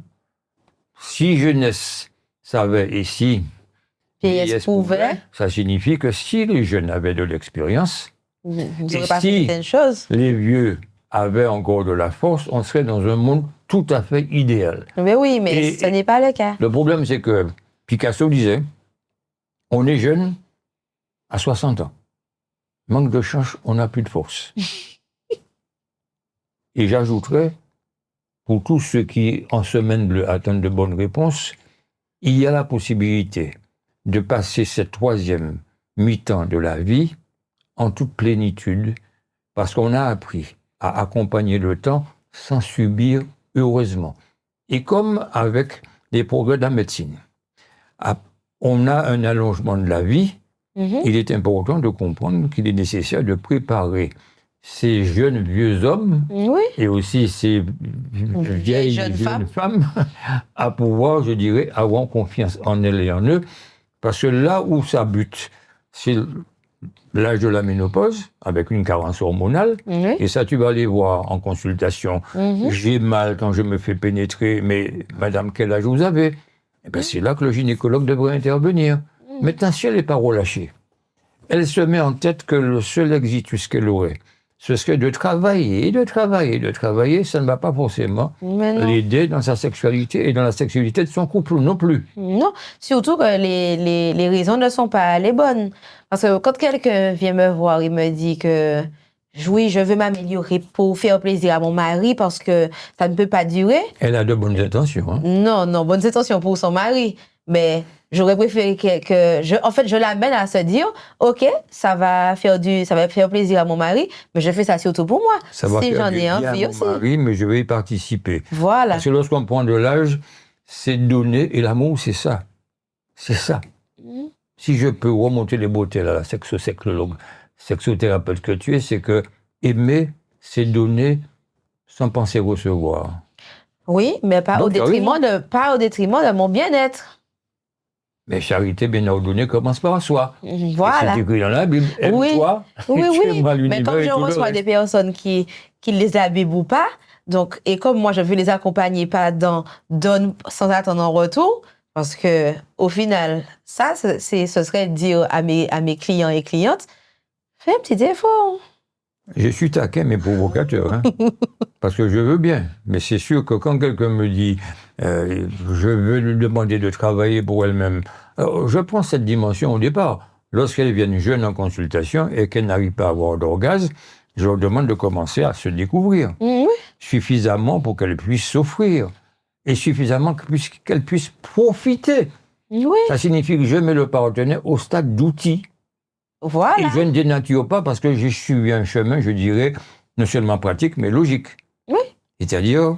Si jeunesse savait et si vieillesse pouvait, ça signifie que si les jeunes avaient de l'expérience, et si les vieux avaient encore de la force, on serait dans un monde tout à fait idéal. Mais oui, mais ce n'est pas le cas. Le problème, c'est que Picasso disait, on est jeune à 60 ans. Manque de chance, on n'a plus de force. Et j'ajouterais, pour tous ceux qui, en semaine bleue, attendent de bonnes réponses, il y a la possibilité de passer cette troisième mi-temps de la vie en toute plénitude, parce qu'on a appris à accompagner le temps sans subir, heureusement. Et comme avec les progrès de la médecine, on a un allongement de la vie, il est important de comprendre qu'il est nécessaire de préparer ces jeunes vieux hommes et aussi ces vieilles jeunes femmes à pouvoir, je dirais, avoir confiance en elles et en eux. Parce que là où ça bute, c'est l'âge de la ménopause, avec une carence hormonale. Et ça, tu vas aller voir en consultation. J'ai mal quand je me fais pénétrer, mais madame, quel âge vous avez ? Eh bien, c'est là que le gynécologue devrait intervenir. Maintenant, si elle n'est pas relâchée, elle se met en tête que le seul exitus qu'elle aurait, ce serait de travailler, ça ne va pas forcément l'aider dans sa sexualité et dans la sexualité de son couple non plus. Non, surtout que les raisons ne sont pas les bonnes. Parce que quand quelqu'un vient me voir, il me dit que oui, je veux m'améliorer pour faire plaisir à mon mari parce que ça ne peut pas durer. Elle a de bonnes intentions. Hein? Non, bonnes intentions pour son mari. Mais j'aurais préféré je l'amène à se dire, OK, ça va faire plaisir à mon mari, mais je fais ça surtout pour moi. Ça va faire du bien à mon mari, mais je vais y participer. Voilà. Parce que lorsqu'on prend de l'âge, c'est donner, et l'amour, c'est ça. C'est ça. Si je peux remonter les bretelles à la sexothérapeute que tu es, c'est que Mm-hmm. aimer, c'est donner sans penser recevoir. Oui, mais pas au détriment de mon bien-être. Mais charité bien ordonnée commence par soi. Voilà. Et c'est écrit dans la Bible, aime-toi, Oui. tu aimeras Mais l'univers comme et je tout le reçois reste. des personnes qui lisent la Bible ou pas, donc, et comme moi, je veux les accompagner pas dans donne sans attendre en retour, parce que au final, ça, ce serait dire à mes clients et clientes, fais un petit effort. Je suis taquin, mais provocateur. Hein. Parce que je veux bien. Mais c'est sûr que quand quelqu'un me dit je veux lui demander de travailler pour elle-même, alors, je prends cette dimension au départ. Lorsqu'elles viennent jeunes en consultation et qu'elles n'arrivent pas à avoir d'orgasme, je leur demande de commencer à se découvrir. Oui. Suffisamment pour qu'elles puissent s'offrir. Et suffisamment qu'elles puissent profiter. Oui. Ça signifie que je mets le partenaire au stade d'outil. Voilà. Et je ne dénature pas parce que j'ai suivi un chemin, je dirais, non seulement pratique, mais logique. Oui. C'est-à-dire,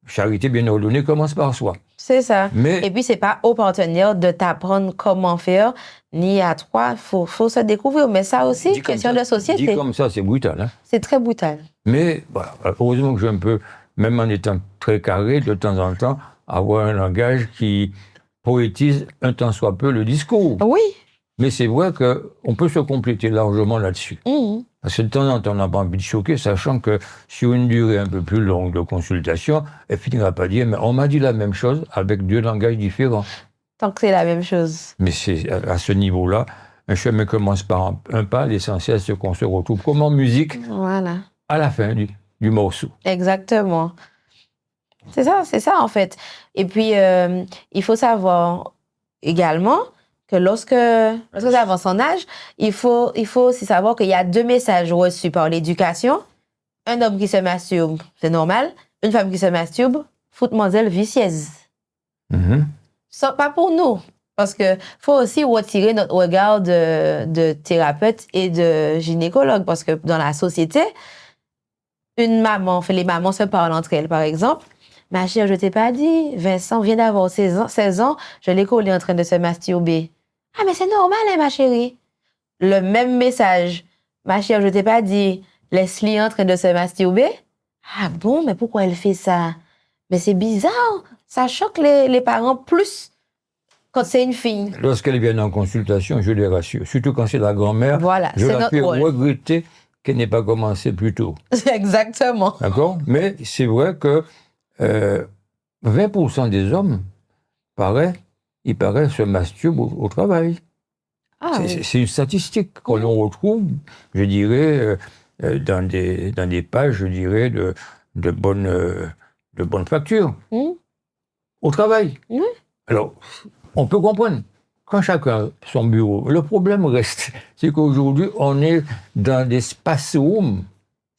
charité bien ordonnée commence par soi. C'est ça. Mais, Et puis, c'est pas au partenaire de t'apprendre comment faire, ni à toi. Faut se découvrir. Mais ça aussi, question de société. Dit comme ça, c'est brutal. Hein? C'est très brutal. Mais, voilà, heureusement que je peux, même en étant très carré, de temps en temps, avoir un langage qui poétise un tant soit peu le discours. Oui. Mais c'est vrai qu'on peut se compléter largement là-dessus. Mmh. Parce que de temps en temps, on n'a pas envie de choquer, sachant que sur une durée un peu plus longue de consultation, elle finira par dire « mais on m'a dit la même chose avec deux langages différents ». Tant que c'est la même chose. Mais c'est à ce niveau-là, un chemin commence par un pas, l'essentiel c'est qu'on se retrouve comme en musique Voilà. à la fin du morceau. Exactement. C'est ça en fait. Et puis, il faut savoir également que lorsque tu avances en âge, il faut aussi savoir qu'il y a deux messages reçus par l'éducation. Un homme qui se masturbe, c'est normal. Une femme qui se masturbe, mademoiselle vicieuse. Mm-hmm. Ça, pas pour nous. Parce que faut aussi retirer notre regard de thérapeute et de gynécologue. Parce que dans la société, les mamans se parlent entre elles, par exemple. Ma chère, je t'ai pas dit, Vincent vient d'avoir 16 ans, je l'ai collé en train de se masturber. Ah, mais c'est normal, hein, ma chérie. Le même message. Ma chère, je t'ai pas dit, Leslie en train de se masturber. Ah bon, mais pourquoi elle fait ça? Mais c'est bizarre. Ça choque les parents plus quand c'est une fille. Lorsqu'elles viennent en consultation, je les rassure. Surtout quand c'est la grand-mère, Voilà, je c'est la notre fais rôle. regretter qu'elle n'ait pas commencé plus tôt. Exactement. D'accord? Mais c'est vrai que 20% des hommes, il paraît, se masturbent au travail. Ah, oui. C'est une statistique qu'on retrouve, je dirais, dans des pages, je dirais, de bonne facture. Au travail. Alors, on peut comprendre. Quand chacun a son bureau, le problème reste, c'est qu'aujourd'hui, on est dans des space rooms,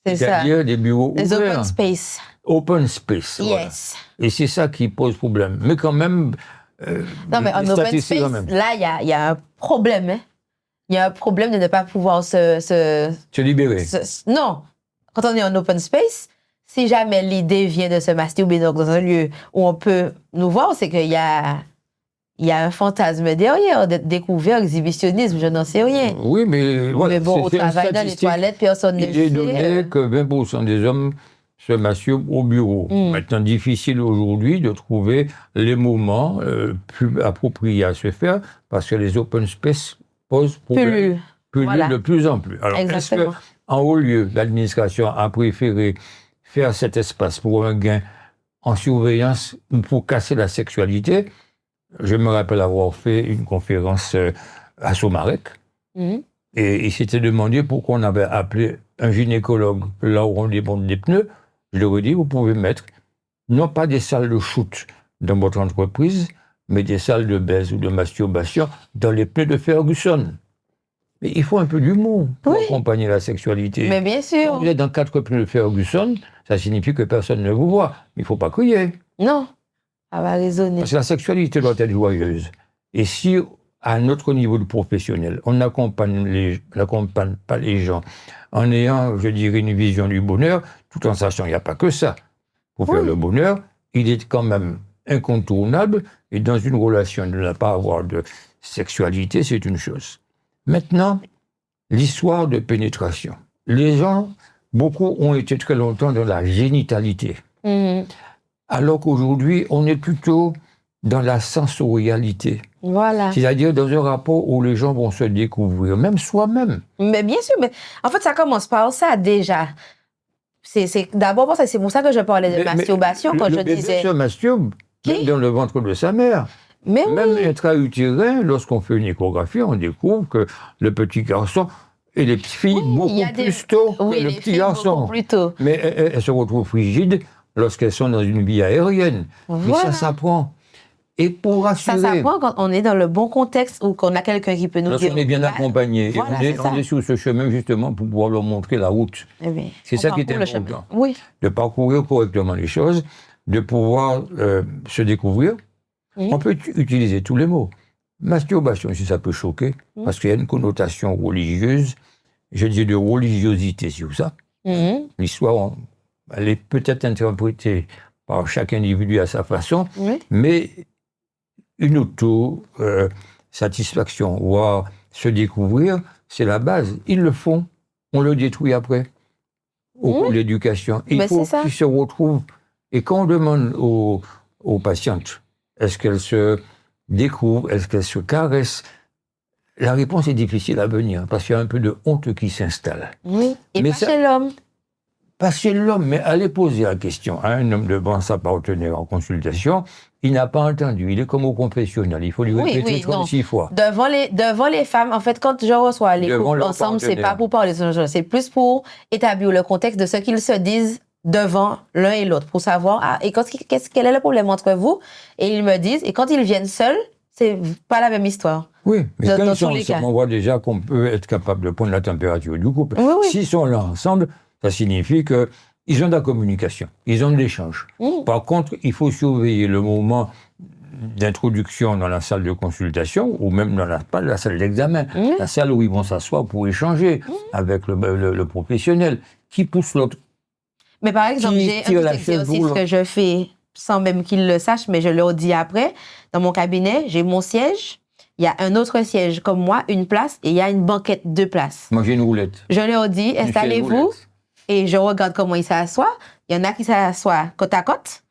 c'est-à-dire des bureaux ouverts. Des open space. Open space, yes. Voilà. Et c'est ça qui pose problème. Mais quand même, non, mais en open space, là, il y a un problème. Hein? Il y a un problème de ne pas pouvoir se libérer. Non. Quand on est en open space, si jamais l'idée vient de se masturber dans un lieu où on peut nous voir, c'est qu'il y a un fantasme derrière, d'être découvert, exhibitionnisme, je n'en sais rien. Oui, mais voilà. Mais bon, au travail, dans les toilettes, personne ne sait. Il est donné que 20% des hommes se masturbent au bureau. Maintenant, difficile aujourd'hui de trouver les moments plus appropriés à se faire parce que les open space posent problème. Voilà. De plus en plus. Alors, est-ce qu'en haut lieu, l'administration a préféré faire cet espace pour un gain en surveillance ou pour casser la sexualité? Je me rappelle avoir fait une conférence à Somarec et il s'était demandé pourquoi on avait appelé un gynécologue là où on démonte des pneus. Je leur ai dit, vous pouvez mettre non pas des salles de shoot dans votre entreprise, mais des salles de baise ou de masturbation dans les pneus de Ferguson. Mais il faut un peu d'humour pour accompagner la sexualité. Mais bien sûr. Quand vous êtes dans 4 pneus de Ferguson, ça signifie que personne ne vous voit. Mais il ne faut pas crier. Non. Ça va résonner. Parce que la sexualité doit être joyeuse. Et si, à notre niveau de professionnel, on n'accompagne pas les gens en ayant, je dirais, une vision du bonheur, tout en sachant qu'il n'y a pas que ça. Pour faire le bonheur, il est quand même incontournable. Et dans une relation, de ne pas avoir de sexualité, c'est une chose. Maintenant, l'histoire de pénétration. Les gens beaucoup ont été très longtemps dans la génitalité. Alors qu'aujourd'hui, on est plutôt dans la sensorialité. Voilà. C'est-à-dire dans un rapport où les gens vont se découvrir, même soi-même. Mais bien sûr, mais en fait, ça commence par ça déjà. D'abord pour ça, c'est pour ça que je parlais de masturbation quand je disais. Le bébé se masturbe même dans le ventre de sa mère. Mais même oui. intra-utérin, lorsqu'on fait une échographie, on découvre que le petit garçon et les petites filles beaucoup plus tôt que le petit garçon. Plus tôt. Mais elles se retrouvent frigides lorsqu'elles sont dans une vie aérienne. Voilà. Mais ça s'apprend. Et pour rassurer... Ça s'apprend quand on est dans le bon contexte ou qu'on a quelqu'un qui peut nous dire... Lorsqu'on est bien accompagné. Voilà, et on est sur ce chemin justement pour pouvoir leur montrer la route. C'est ça qui est important. Oui. De parcourir correctement les choses, de pouvoir se découvrir. On peut utiliser tous les mots. Masturbation, si ça peut choquer, parce qu'il y a une connotation religieuse, je dis de religiosité sur ça. L'histoire, elle est peut-être interprétée par chaque individu à sa façon, mais une auto-satisfaction, voire se découvrir, c'est la base. Ils le font, on le détruit après, au cours de l'éducation. Il faut qu'ils se retrouvent. Et quand on demande aux patientes, est-ce qu'elles se découvrent, est-ce qu'elles se caressent, la réponse est difficile à venir, parce qu'il y a un peu de honte qui s'installe. Oui, et pas chez l'homme. Pas chez l'homme, mais allez poser la question à un homme devant sa partenaire en consultation, il n'a pas entendu, il est comme au confessionnal, il faut lui répéter 36 fois. Devant les femmes, en fait, quand je reçois les couples ensemble, c'est pas pour parler de ce genre, c'est plus pour établir le contexte de ce qu'ils se disent devant l'un et l'autre, pour savoir, quel est le problème entre vous, et ils me disent, et quand ils viennent seuls, c'est pas la même histoire. Oui, mais quand ils sont ensemble, on voit déjà qu'on peut être capable de prendre la température du couple. S'ils sont là ensemble, ça signifie qu'ils ont de la communication, ils ont de l'échange. Par contre, il faut surveiller le moment d'introduction dans la salle de consultation ou même dans la salle d'examen, la salle où ils vont s'asseoir pour échanger avec le professionnel qui pousse l'autre. Mais par exemple, j'ai un petit exercice que je fais sans même qu'ils le sachent, mais je leur dis après. Dans mon cabinet, j'ai mon siège, il y a un autre siège comme moi, une place, et il y a une banquette, 2 places. Moi, j'ai une roulette. Je leur dis, installez-vous, et je regarde comment ils s'assoient. Il y en a qui s'assoient côte à côte,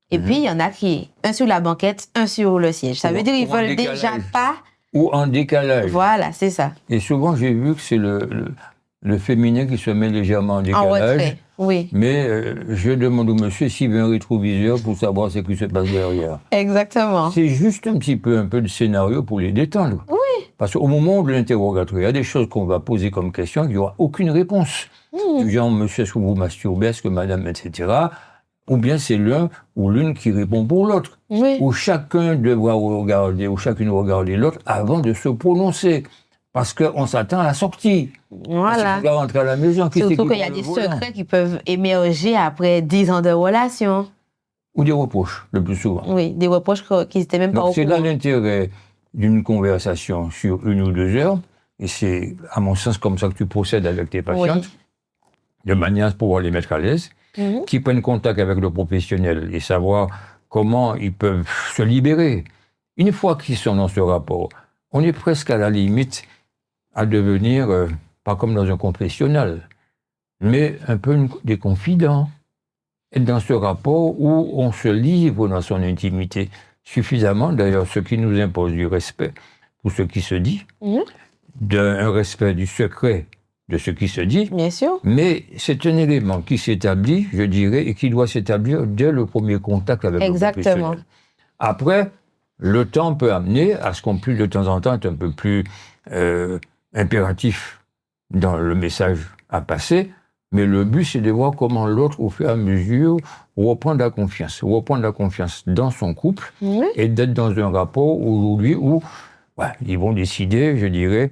et puis il y en a qui, un sur la banquette, un sur le siège. Ça veut dire qu'ils veulent déjà pas... Ou en décalage. Voilà, c'est ça. Et souvent, j'ai vu que c'est le féminin qui se met légèrement en décalage. En retrait, oui. Mais je demande au monsieur s'il veut un rétroviseur pour savoir ce qui se passe derrière. Exactement. C'est juste un peu de scénario pour les détendre. Oui. Parce qu'au moment de l'interrogatoire, il y a des choses qu'on va poser comme question, il n'y aura aucune réponse. Du genre, monsieur, est-ce que vous masturbez, est-ce que madame, etc. Ou bien c'est l'un ou l'une qui répond pour l'autre. Oui. Ou chacun devra regarder, ou chacune regarder l'autre avant de se prononcer. Parce qu'on s'attend à la sortie. Voilà. Parce qu'il rentrer à la maison. Surtout qu'il y a des secrets qui peuvent émerger après 10 ans de relation. Ou des reproches, le plus souvent. Oui, des reproches qui n'étaient même pas au courant. Donc c'est là l'intérêt d'une conversation sur 1 ou 2 heures, et c'est, à mon sens, comme ça que tu procèdes avec tes patientes, de manière à pouvoir les mettre à l'aise, qui prennent contact avec le professionnel et savoir comment ils peuvent se libérer. Une fois qu'ils sont dans ce rapport, on est presque à la limite à devenir, pas comme dans un confessionnal, mais un peu des confidents. Être dans ce rapport où on se livre dans son intimité suffisamment, d'ailleurs, ce qui nous impose du respect pour ce qui se dit, d'un respect du secret de ce qui se dit. Bien sûr. Mais c'est un élément qui s'établit, je dirais, et qui doit s'établir dès le premier contact avec le professionnel. Après, le temps peut amener à ce qu'on puisse de temps en temps être un peu plus impératif dans le message à passer, mais le but c'est de voir comment l'autre, au fur et à mesure, reprend la confiance dans son couple et d'être dans un rapport aujourd'hui où ils vont décider, je dirais,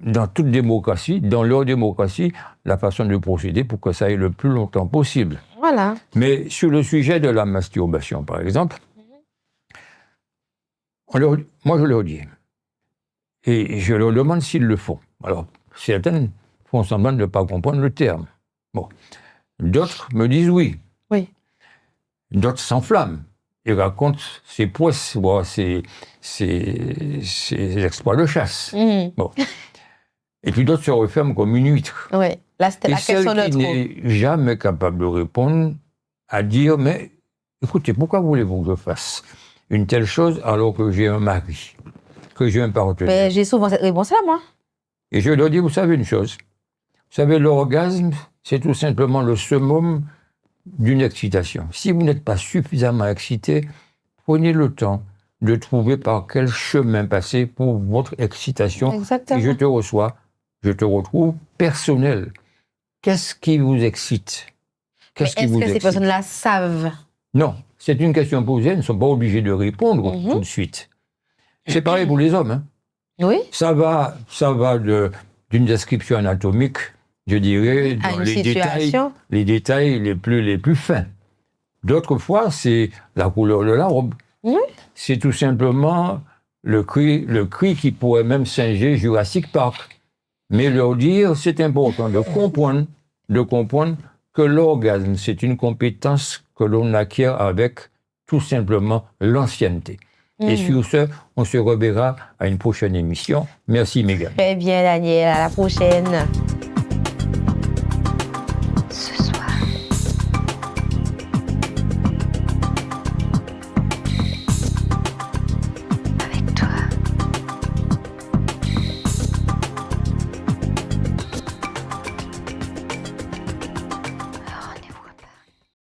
dans toute démocratie, dans leur démocratie, la façon de procéder pour que ça aille le plus longtemps possible. Voilà. Mais sur le sujet de la masturbation, par exemple, moi je leur dis, et je leur demande s'ils le font. Alors, certaines font semblant de ne pas comprendre le terme. Bon. D'autres me disent oui. Oui. D'autres s'enflamment et racontent ses prouesses, ses exploits de chasse. Bon. Et puis d'autres se referment comme une huître. Oui, là, c'était Et la question celle de qui trop. n'est jamais capable de répondre, à dire, mais écoutez, pourquoi voulez-vous que je fasse une telle chose alors que j'ai un mari, que j'ai un partenaire? Mais j'ai souvent cette réponse-là, moi. Et je leur dis, vous savez une chose, vous savez, l'orgasme, c'est tout simplement le summum d'une excitation. Si vous n'êtes pas suffisamment excité, prenez le temps de trouver par quel chemin passer pour votre excitation. Exactement. Et je te reçois, je te retrouve personnel. Qu'est-ce qui vous excite? Mais est-ce que ces personnes-là savent? Non, c'est une question posée, elles ne sont pas obligées de répondre tout de suite. C'est pareil pour les hommes. Hein. Oui. Ça va d'une description anatomique, je dirais, À dans une situation. les détails les plus fins. D'autres fois, c'est la couleur de la robe. Oui. C'est tout simplement le cri qui pourrait même singer Jurassic Park. Mais leur dire, c'est important de comprendre que l'orgasme, c'est une compétence que l'on acquiert avec tout simplement l'ancienneté. Et sur ce, on se reverra à une prochaine émission. Merci, Mégane. Très bien, Daniel. À la prochaine.